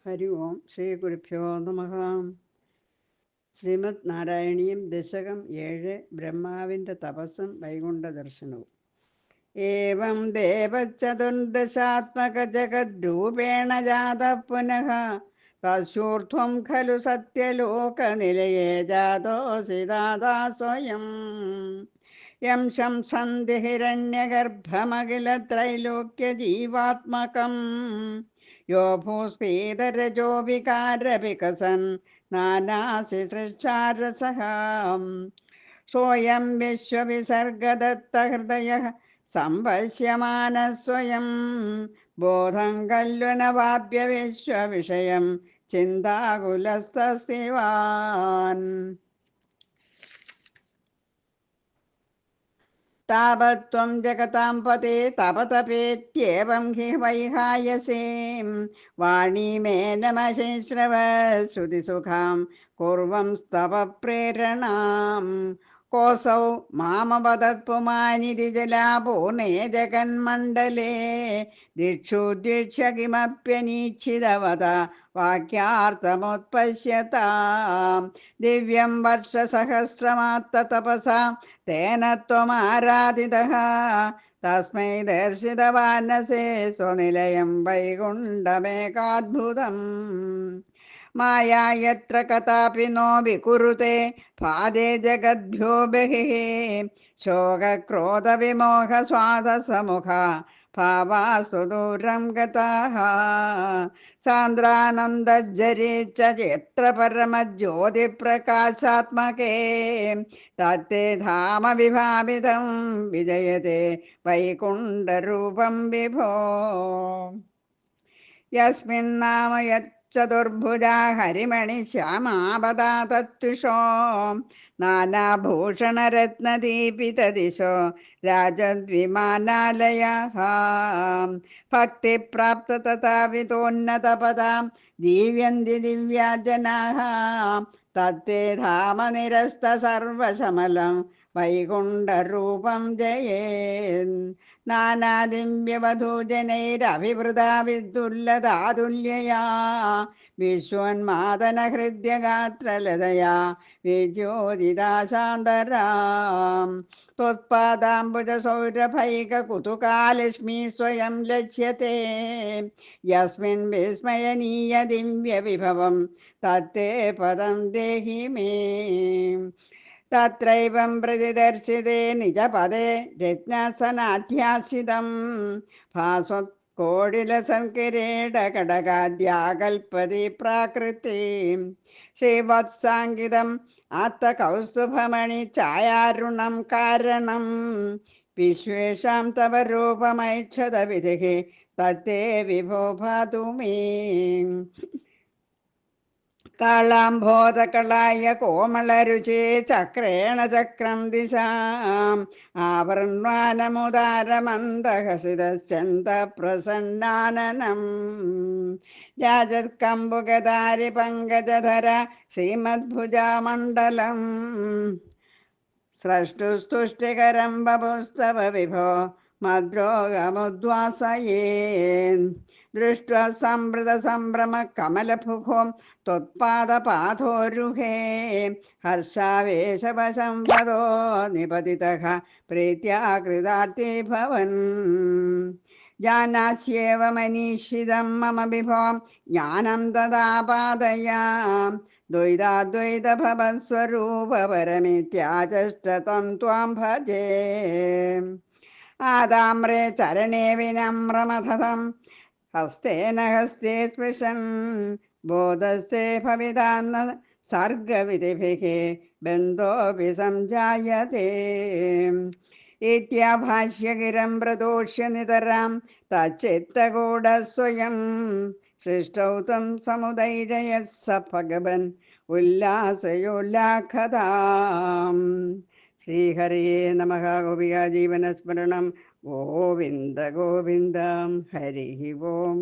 ഹരി ഓം ശ്രീ ഗുരുഭ്യോ നമഃ. ശ്രീമദ് നാരായണീയം ദശകം 7 ബ്രഹ്മാവിൻ്റെ തപസ്സും വൈകുണ്ഠ ദർശനവും. ഏവം ദേവചതുർദശാത്മക ജഗദ്രൂപേണ ജാത പുനഃ തസ്യൂർധ്വം ഖലു സത്യലോകനിലയേ ജാതോസി ദാതാ സ്വയം. യം ശംസന്തി ഹിരണ്യഗർഭമഖില ത്രൈലോക്യജീവാത്മകം യോ ഭൂസ്ഫീതരജോ വികാരവികസൻ നാനാസി സൃഷ്ടാരസഃ. സോയം വിശ്വവിസർഗദത്തഹൃദയ സംപശ്യമാനഃ സ്വയം. ബോധം കല്വനവാപ്യ വിശ്വവിഷയം ചിന്താകുലസ്തസ്തിവാൻ. താപത്വം ജഗതാം പതേ തപതപേത്യേവം ഹി വൈഹായസീം. വാണീമേനമശിശ്രവ ശ്രുതിസുഖാം കുർവം സ്തവ പ്രേരണാം. കോസൗ മാമവദത് പുമാനിതി ജലാപൂർണേ ജഗന്മണ്ഡലേ. ദിക്ഷു ദീക്ഷ്യ കിമപ്യനീക്ഷിതവത വാക്യാർത്ഥമുത്പശ്യതാം. ദിവ്യം വർഷസഹസ്രമാത്ത തപസാ തേന ത്വമാരാധിതഃ. തസ്മൈ ദർശിതവാനസേ സ്വനിലയം വൈകുണ്ഠമേകാദ്ഭുതം. മായാ യത്ര കഥാപി നോ വികുരുതേ ഭാതേ ജഗദ്ഭ്യോ ബഹിഃ. ശോകക്രോധവിമോഹ സ്വാദസമുഖ ഭാവാസ്തു ദൂരം ഗതാഃ. സാന്ദ്രാനന്ദജ്ജരീച്ച യത്ര പരമജ്യോതിപ്രകാശാത്മകേ. തത്തേ ധാമ വിഭാവിതം വിജയത്തെ വൈകുണ്ഠരൂപം വിഭോ. യസ്മിന്നാമ ചതുർഭുജാ ഹരിമണി ശ്യാമാപദാതത്വിഷോ. നാനാഭൂഷണരത്നദീപിതദിശോ രാജദ്വിമാനാലയഃ. ഭക്തിപ്രാപ്ത തഥാവിതോന്നതപദാം ജീവന്തി ദിവ്യാ ജനാഃ. തത്തേ ധാമ നിരസ്ത സർവശമലം വൈകുണ്ഠരൂപം ജയേൻ. നാനാദിവ്യവധൂജനൈരഭിവൃതാ വിദുർലതാതുല്യയാ. വിശ്വന്മാദന ഹൃദ്യഗാത്രലതയാ വിജ്യോതിതാ ശാന്തരാം. ത്വത്പാദാംബുജസൗരഭൈകകുതുകാലക്ഷ്മീ സ്വയം ലക്ഷ്യത്തെ. യസ്മിൻ വിസ്മയനീയ ദിവ്യവിഭവം തത്തേ പദം ദേഹി മേ. തത്രൈവം പ്രതിദർശിതേ നിജപദേ രത്നാസനാധ്യാസിതം. ഭാസ്വത്കോടിലസംകിരീടകടകാദ്യാകൽപ്പതി പ്രാകൃതിം. ശ്രീവത്സാങ്കിതം ആത്തകൗസ്തുഭമണി ഛായാരുണം കാരണം. വിശ്വേഷാം തവ രൂപമൈക്ഷത വിധിഃ തത്തേ വിഭോ ഭാതു മേ. കാളാംബോധകളായ കോമളരുചേ ചക്രേണ ചക്രം ദിശാം. ആവൃണ്വാനമുദാരമന്ദഹസിതശ്ചന്ത പ്രസന്നാനനം. രാജത്കമ്പുകധാരി പങ്കജധര ശ്രീമദ്ഭുജാമണ്ഡലം. സ്രഷ്ടുസ്തുഷ്ടികരം വപുസ്തവ വിഭോ മദ്രോഗമുദ്വാസയേൻ. ദൃഷ്ട്വാ സംവൃത സംഭ്രമ കമലഭുഖോം ത്വത്പാദപാദോരുഹേ. ഹർഷാവേശവശം വദോ നിപതിതഃ പ്രീത്യാ കൃതാർത്ഥി ഭവൻ. ജാനാസ്യേവ മനീഷിതം മമ വിഭോ ജ്ഞാനം തഥാ പാദയാം. ദ്വൈതാദ്വൈതഭവസ്വരൂപപരമിത്യാചഷ്ടതം ത്വാം ഭജേ. ആദാമ്രേ ചരണേ വിനമ്രമഥതം ഹസ്തേന ഹസ്തേ സ്പൃശൻ. ബോധസ്ഥേ ഭവിതാന്ന സർഗവിധിഭിഃ ബന്ധോപി സംജായതേ. ഇത്യാഭാഷ്യഗിരം പ്രദോഷ്യ നിതരാം തച്ചിത്തകൂടസ്വയം. സൃഷ്ടൗ തം സമുദൈരയഃ സ ഭഗവൻ ഉല്ലാസയോല്ലാഖതാം. ശ്രീഹരയേ നമഃ. ഗോപികാ ജീവനസ്മരണം ഗോവിന്ദ ഗോവിന്ദ. ഹരി ഓം.